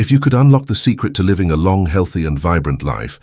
If you could unlock the secret to living a long, healthy and vibrant life,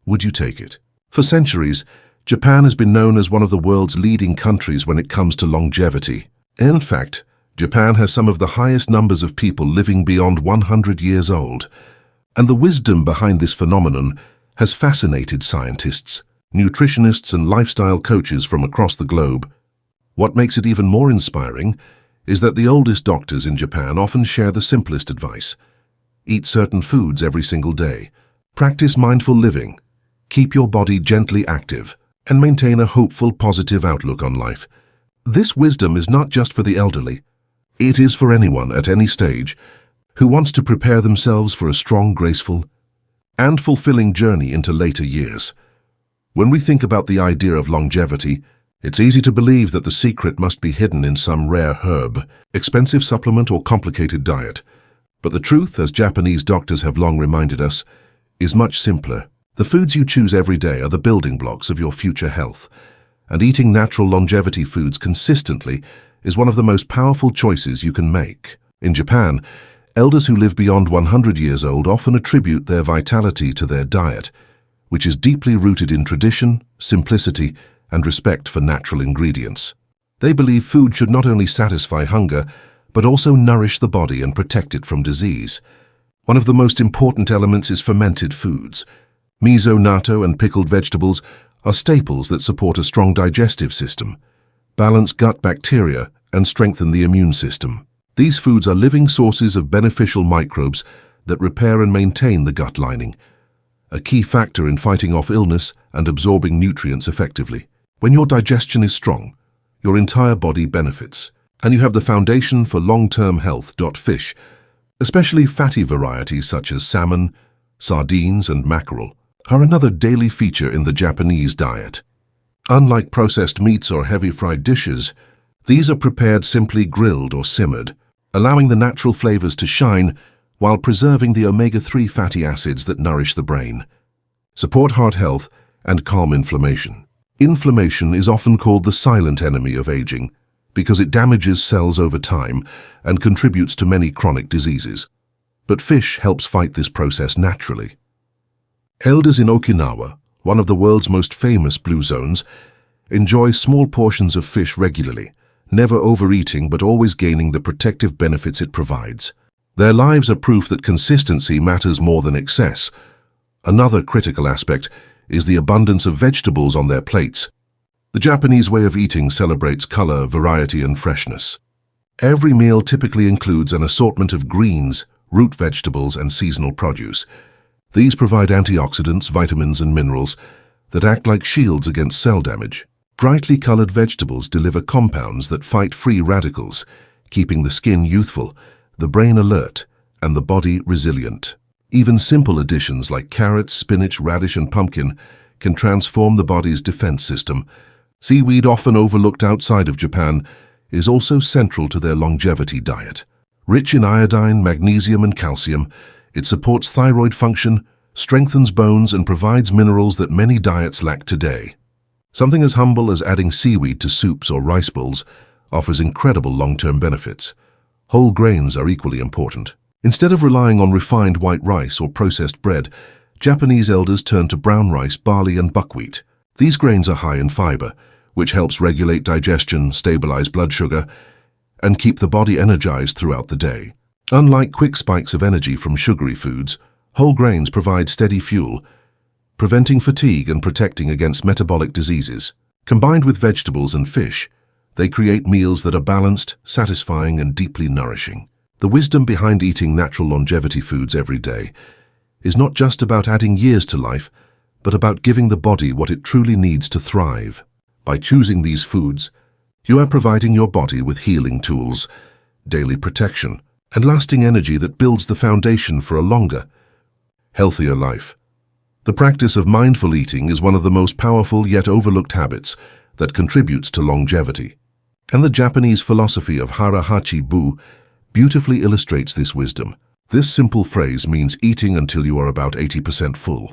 would you take it? For centuries, Japan has been known as one of the world's leading countries when it comes to longevity. In fact, Japan has some of the highest numbers of people living beyond 100 years old. And the wisdom behind this phenomenon has fascinated scientists, nutritionists and lifestyle coaches from across the globe. What makes it even more inspiring is that the oldest doctors in Japan often share the simplest advice. Eat certain foods every single day. Practice mindful living. Keep your body gently active and maintain a hopeful, positive outlook on life. This wisdom is not just for the elderly. It is for anyone at any stage who wants to prepare themselves for a strong, graceful, and fulfilling journey into later years. When we think about the idea of longevity, it's easy to believe that the secret must be hidden in some rare herb, expensive supplement or complicated diet. But the truth, as Japanese doctors have long reminded us, is much simpler. The foods you choose every day are the building blocks of your future health, and eating natural longevity foods consistently is one of the most powerful choices you can make. In Japan, elders who live beyond 100 years old often attribute their vitality to their diet, which is deeply rooted in tradition, simplicity, and respect for natural ingredients. They believe food should not only satisfy hunger, but also nourish the body and protect it from disease. One of the most important elements is fermented foods. Miso, natto, and pickled vegetables are staples that support a strong digestive system, balance gut bacteria, and strengthen the immune system. These foods are living sources of beneficial microbes that repair and maintain the gut lining, a key factor in fighting off illness and absorbing nutrients effectively. When your digestion is strong, your entire body benefits, and you have the foundation for long-term health. Fish, especially fatty varieties such as salmon, sardines, and mackerel, are another daily feature in the Japanese diet. Unlike processed meats or heavy fried dishes, these are prepared simply grilled or simmered, allowing the natural flavors to shine while preserving the omega-3 fatty acids that nourish the brain, support heart health, and calm inflammation. Inflammation is often called the silent enemy of aging because it damages cells over time and contributes to many chronic diseases. But fish helps fight this process naturally. Elders in Okinawa, one of the world's most famous blue zones, enjoy small portions of fish regularly, never overeating but always gaining the protective benefits it provides. Their lives are proof that consistency matters more than excess. Another critical aspect is the abundance of vegetables on their plates. The Japanese way of eating celebrates color, variety, and freshness. Every meal typically includes an assortment of greens, root vegetables, and seasonal produce. These provide antioxidants, vitamins, and minerals that act like shields against cell damage. Brightly colored vegetables deliver compounds that fight free radicals, keeping the skin youthful, the brain alert, and the body resilient. Even simple additions like carrots, spinach, radish, and pumpkin can transform the body's defense system. Seaweed, often overlooked outside of Japan, is also central to their longevity diet. Rich in iodine, magnesium, and calcium, it supports thyroid function, strengthens bones, and provides minerals that many diets lack today. Something as humble as adding seaweed to soups or rice bowls offers incredible long-term benefits. Whole grains are equally important. Instead of relying on refined white rice or processed bread, Japanese elders turn to brown rice, barley, and buckwheat. These grains are high in fiber, which helps regulate digestion, stabilize blood sugar, and keep the body energized throughout the day. Unlike quick spikes of energy from sugary foods, whole grains provide steady fuel, preventing fatigue and protecting against metabolic diseases. Combined with vegetables and fish, they create meals that are balanced, satisfying, and deeply nourishing. The wisdom behind eating natural longevity foods every day is not just about adding years to life, but about giving the body what it truly needs to thrive. By choosing these foods, you are providing your body with healing tools, daily protection, and lasting energy that builds the foundation for a longer, healthier life. The practice of mindful eating is one of the most powerful yet overlooked habits that contributes to longevity. And the Japanese philosophy of hara, hachi, bu beautifully illustrates this wisdom. This simple phrase means eating until you are about 80% full,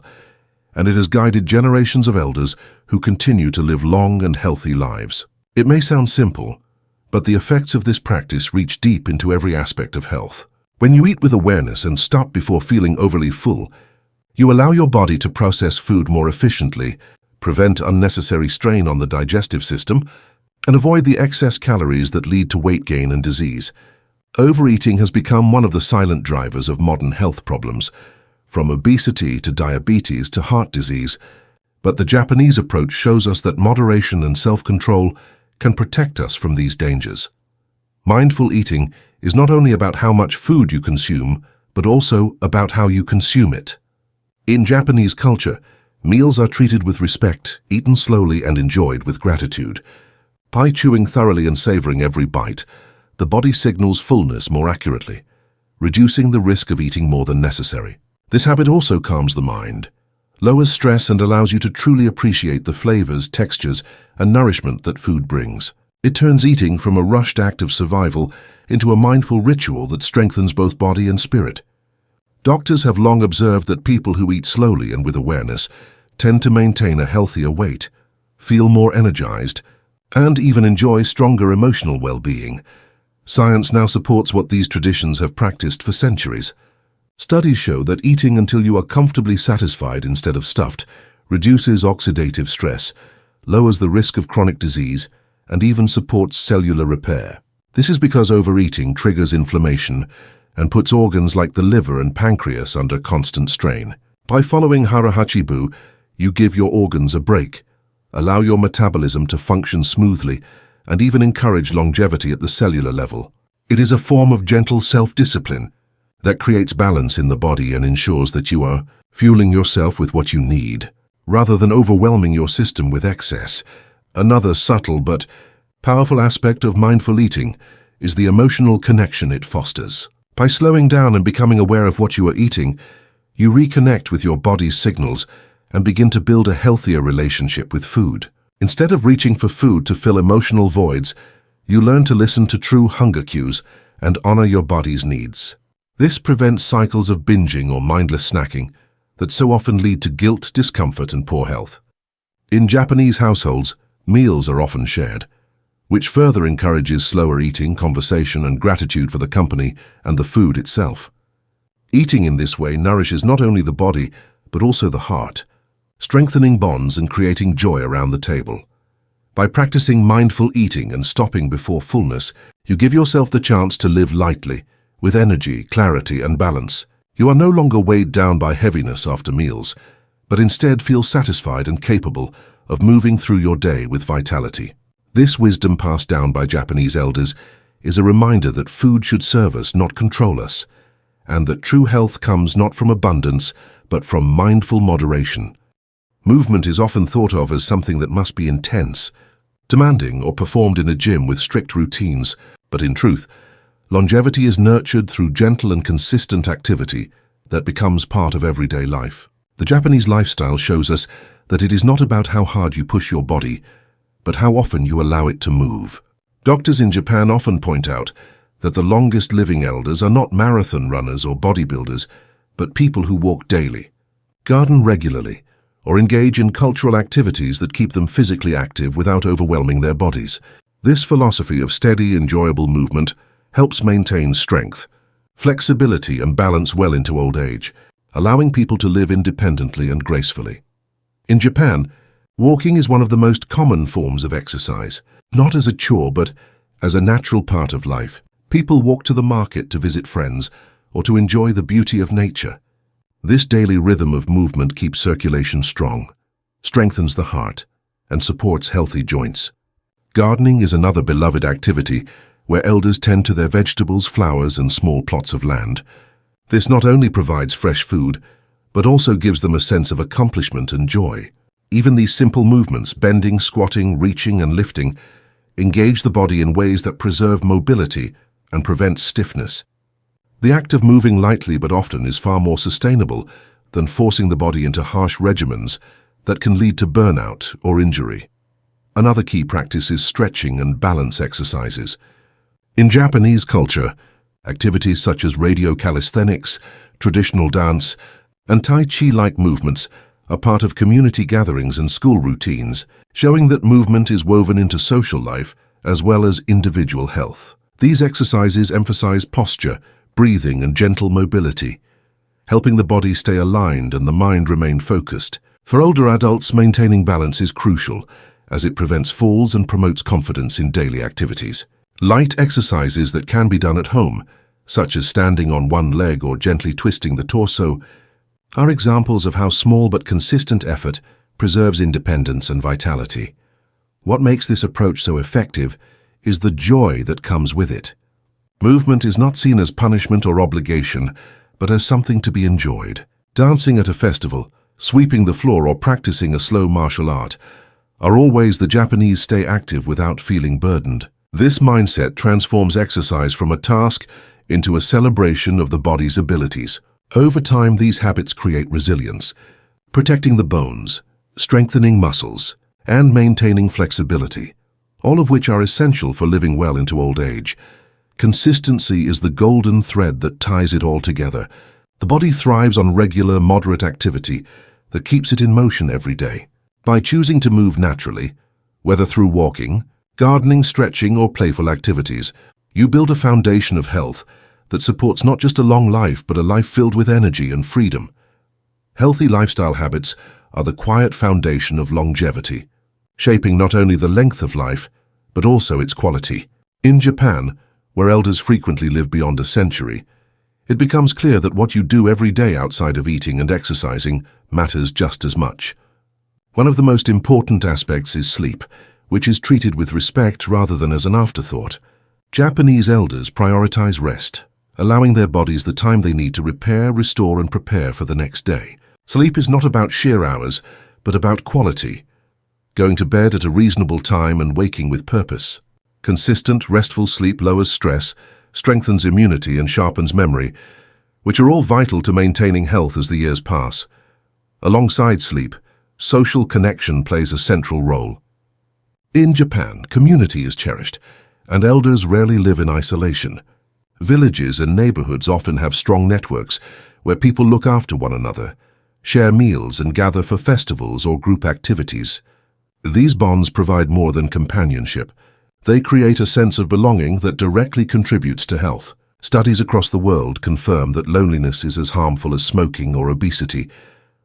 and it has guided generations of elders who continue to live long and healthy lives. It may sound simple, but the effects of this practice reach deep into every aspect of health. When you eat with awareness and stop before feeling overly full, you allow your body to process food more efficiently, prevent unnecessary strain on the digestive system, and avoid the excess calories that lead to weight gain and disease. Overeating has become one of the silent drivers of modern health problems, from obesity to diabetes to heart disease. But the Japanese approach shows us that moderation and self-control can protect us from these dangers. Mindful eating is not only about how much food you consume, but also about how you consume it. In Japanese culture, meals are treated with respect, eaten slowly and enjoyed with gratitude. By chewing thoroughly and savoring every bite, the body signals fullness more accurately, reducing the risk of eating more than necessary. This habit also calms the mind, lowers stress and allows you to truly appreciate the flavors, textures, and nourishment that food brings. It turns eating from a rushed act of survival into a mindful ritual that strengthens both body and spirit. Doctors have long observed that people who eat slowly and with awareness tend to maintain a healthier weight, feel more energized, and even enjoy stronger emotional well-being. Science now supports what these traditions have practiced for centuries. Studies show that eating until you are comfortably satisfied instead of stuffed reduces oxidative stress, lowers the risk of chronic disease, and even supports cellular repair. This is because overeating triggers inflammation and puts organs like the liver and pancreas under constant strain. By following hara hachi, you give your organs a break, allow your metabolism to function smoothly, and even encourage longevity at the cellular level. It is a form of gentle self-discipline that creates balance in the body and ensures that you are fueling yourself with what you need, rather than overwhelming your system with excess. Another subtle but powerful aspect of mindful eating is the emotional connection it fosters. By slowing down and becoming aware of what you are eating, you reconnect with your body's signals and begin to build a healthier relationship with food. Instead of reaching for food to fill emotional voids, you learn to listen to true hunger cues and honor your body's needs. This prevents cycles of binging or mindless snacking that so often lead to guilt, discomfort, and poor health. In Japanese households, meals are often shared, which further encourages slower eating, conversation, and gratitude for the company and the food itself. Eating in this way nourishes not only the body, but also the heart, strengthening bonds and creating joy around the table. By practicing mindful eating and stopping before fullness, you give yourself the chance to live lightly, with energy, clarity, and balance. You are no longer weighed down by heaviness after meals, but instead feel satisfied and capable of moving through your day with vitality. This wisdom passed down by Japanese elders is a reminder that food should serve us, not control us, and that true health comes not from abundance, but from mindful moderation. Movement is often thought of as something that must be intense, demanding, or performed in a gym with strict routines, but in truth, longevity is nurtured through gentle and consistent activity that becomes part of everyday life. The Japanese lifestyle shows us that it is not about how hard you push your body, but how often you allow it to move. Doctors in Japan often point out that the longest living elders are not marathon runners or bodybuilders, but people who walk daily, garden regularly, or engage in cultural activities that keep them physically active without overwhelming their bodies. This philosophy of steady, enjoyable movement helps maintain strength, flexibility, and balance well into old age, allowing people to live independently and gracefully. In Japan, walking is one of the most common forms of exercise, not as a chore but as a natural part of life. People walk to the market to visit friends or to enjoy the beauty of nature. This daily rhythm of movement keeps circulation strong, strengthens the heart, and supports healthy joints. Gardening is another beloved activity where elders tend to their vegetables, flowers, and small plots of land. This not only provides fresh food, but also gives them a sense of accomplishment and joy. Even these simple movements, bending, squatting, reaching, and lifting, engage the body in ways that preserve mobility and prevent stiffness. The act of moving lightly but often is far more sustainable than forcing the body into harsh regimens that can lead to burnout or injury. Another key practice is stretching and balance exercises. In Japanese culture, activities such as radio calisthenics, traditional dance, and Tai Chi-like movements are part of community gatherings and school routines, showing that movement is woven into social life as well as individual health. These exercises emphasize posture, breathing and gentle mobility, helping the body stay aligned and the mind remain focused. For older adults, maintaining balance is crucial, as it prevents falls and promotes confidence in daily activities. Light exercises that can be done at home, such as standing on one leg or gently twisting the torso, are examples of how small but consistent effort preserves independence and vitality. What makes this approach so effective is the joy that comes with it. Movement is not seen as punishment or obligation, but as something to be enjoyed. Dancing at a festival, sweeping the floor, or practicing a slow martial art are all ways the Japanese stay active without feeling burdened. This mindset transforms exercise from a task into a celebration of the body's abilities. Over time, these habits create resilience, protecting the bones, strengthening muscles, and maintaining flexibility, all of which are essential for living well into old age. Consistency is the golden thread that ties it all together. The body thrives on regular, moderate activity that keeps it in motion every day. By choosing to move naturally, whether through walking, gardening, stretching, or playful activities, you build a foundation of health that supports not just a long life, but a life filled with energy and freedom. Healthy lifestyle habits are the quiet foundation of longevity, shaping not only the length of life, but also its quality. In Japan, where elders frequently live beyond a century, it becomes clear that what you do every day outside of eating and exercising matters just as much. One of the most important aspects is sleep, which is treated with respect rather than as an afterthought. Japanese elders prioritize rest, allowing their bodies the time they need to repair, restore, and prepare for the next day. Sleep is not about sheer hours, but about quality. Going to bed at a reasonable time and waking with purpose. Consistent, restful sleep lowers stress, strengthens immunity, and sharpens memory, which are all vital to maintaining health as the years pass. Alongside sleep, social connection plays a central role. In Japan, community is cherished, and elders rarely live in isolation. Villages and neighborhoods often have strong networks where people look after one another, share meals, and gather for festivals or group activities. These bonds provide more than companionship. They create a sense of belonging that directly contributes to health. Studies across the world confirm that loneliness is as harmful as smoking or obesity,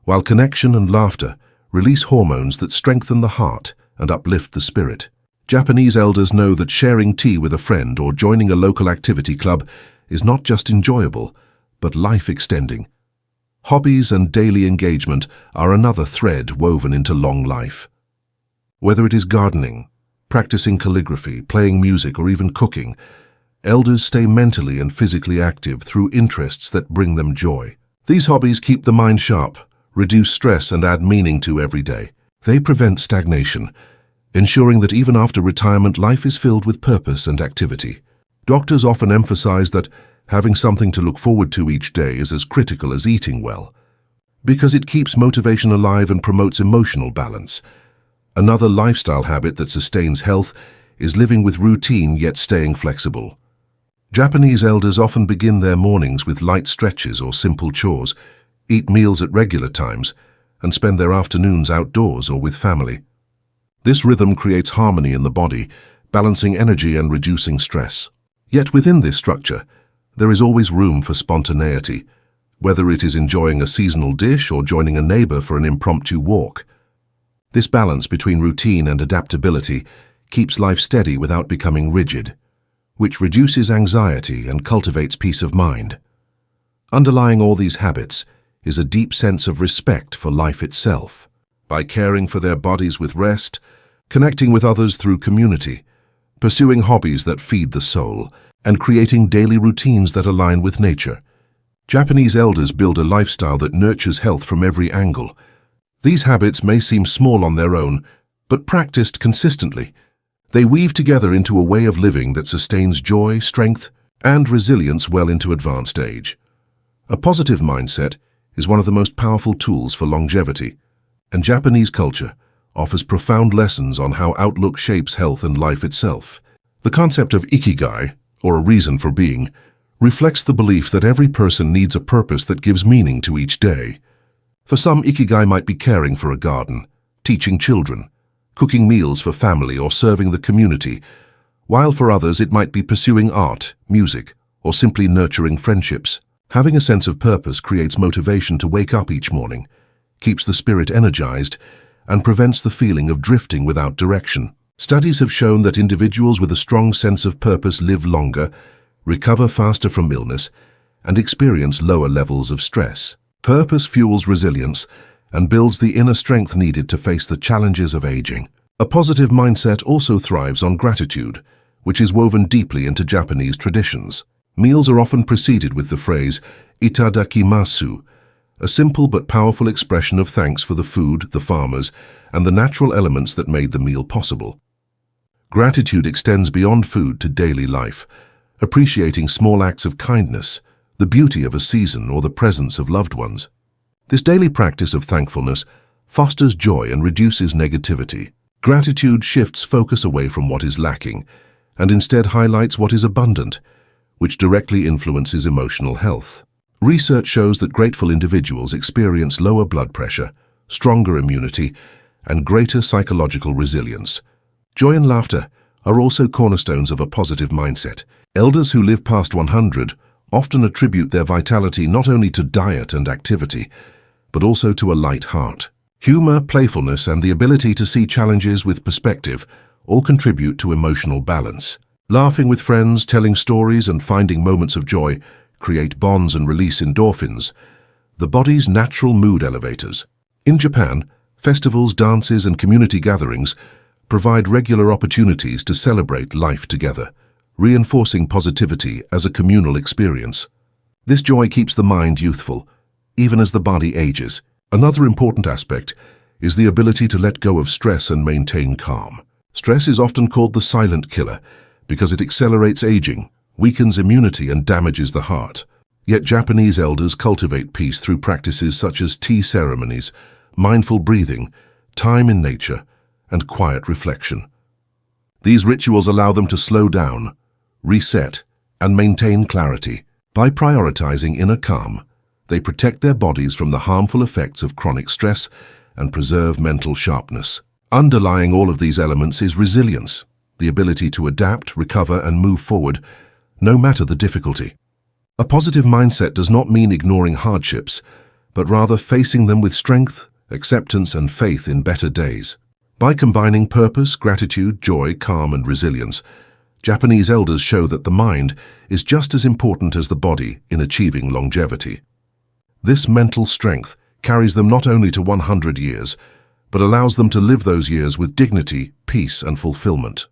while connection and laughter release hormones that strengthen the heart and uplift the spirit. Japanese elders know that sharing tea with a friend or joining a local activity club is not just enjoyable, but life-extending. Hobbies and daily engagement are another thread woven into long life. Whether it is gardening, practicing calligraphy, playing music, or even cooking, elders stay mentally and physically active through interests that bring them joy. These hobbies keep the mind sharp, reduce stress, and add meaning to every day. They prevent stagnation, ensuring that even after retirement, life is filled with purpose and activity. Doctors often emphasize that having something to look forward to each day is as critical as eating well, because it keeps motivation alive and promotes emotional balance. Another lifestyle habit that sustains health is living with routine yet staying flexible. Japanese elders often begin their mornings with light stretches or simple chores, eat meals at regular times, and spend their afternoons outdoors or with family. This rhythm creates harmony in the body, balancing energy and reducing stress. Yet within this structure, there is always room for spontaneity, whether it is enjoying a seasonal dish or joining a neighbor for an impromptu walk. This balance between routine and adaptability keeps life steady without becoming rigid, which reduces anxiety and cultivates peace of mind. Underlying all these habits is a deep sense of respect for life itself. By caring for their bodies with rest, connecting with others through community, pursuing hobbies that feed the soul, and creating daily routines that align with nature, Japanese elders build a lifestyle that nurtures health from every angle. These habits may seem small on their own, but practiced consistently, they weave together into a way of living that sustains joy, strength, and resilience well into advanced age. A positive mindset is one of the most powerful tools for longevity, and Japanese culture offers profound lessons on how outlook shapes health and life itself. The concept of Ikigai, or a reason for being, reflects the belief that every person needs a purpose that gives meaning to each day. For some, Ikigai might be caring for a garden, teaching children, cooking meals for family, or serving the community, while for others it might be pursuing art, music, or simply nurturing friendships. Having a sense of purpose creates motivation to wake up each morning, keeps the spirit energized, and prevents the feeling of drifting without direction. Studies have shown that individuals with a strong sense of purpose live longer, recover faster from illness, and experience lower levels of stress. Purpose fuels resilience and builds the inner strength needed to face the challenges of aging. A positive mindset also thrives on gratitude, which is woven deeply into Japanese traditions. Meals are often preceded with the phrase itadakimasu, a simple but powerful expression of thanks for the food, the farmers, and the natural elements that made the meal possible. Gratitude extends beyond food to daily life, appreciating small acts of kindness, the beauty of a season, or the presence of loved ones. This daily practice of thankfulness fosters joy and reduces negativity. Gratitude shifts focus away from what is lacking and instead highlights what is abundant, which directly influences emotional health. Research shows that grateful individuals experience lower blood pressure, stronger immunity, and greater psychological resilience. Joy and laughter are also cornerstones of a positive mindset. Elders who live past 100 often attribute their vitality not only to diet and activity, but also to a light heart. Humor, playfulness, and the ability to see challenges with perspective all contribute to emotional balance. Laughing with friends, telling stories, and finding moments of joy create bonds and release endorphins, the body's natural mood elevators. In Japan, festivals, dances, and community gatherings provide regular opportunities to celebrate life together, reinforcing positivity as a communal experience. This joy keeps the mind youthful, even as the body ages. Another important aspect is the ability to let go of stress and maintain calm. Stress is often called the silent killer because it accelerates aging, weakens immunity, and damages the heart. Yet Japanese elders cultivate peace through practices such as tea ceremonies, mindful breathing, time in nature, and quiet reflection. These rituals allow them to slow down, reset, and maintain clarity. By prioritizing inner calm, they protect their bodies from the harmful effects of chronic stress and preserve mental sharpness. Underlying all of these elements is resilience, the ability to adapt, recover, and move forward, no matter the difficulty. A positive mindset does not mean ignoring hardships, but rather facing them with strength, acceptance, and faith in better days. By combining purpose, gratitude, joy, calm, and resilience, Japanese elders show that the mind is just as important as the body in achieving longevity. This mental strength carries them not only to 100 years, but allows them to live those years with dignity, peace, and fulfillment.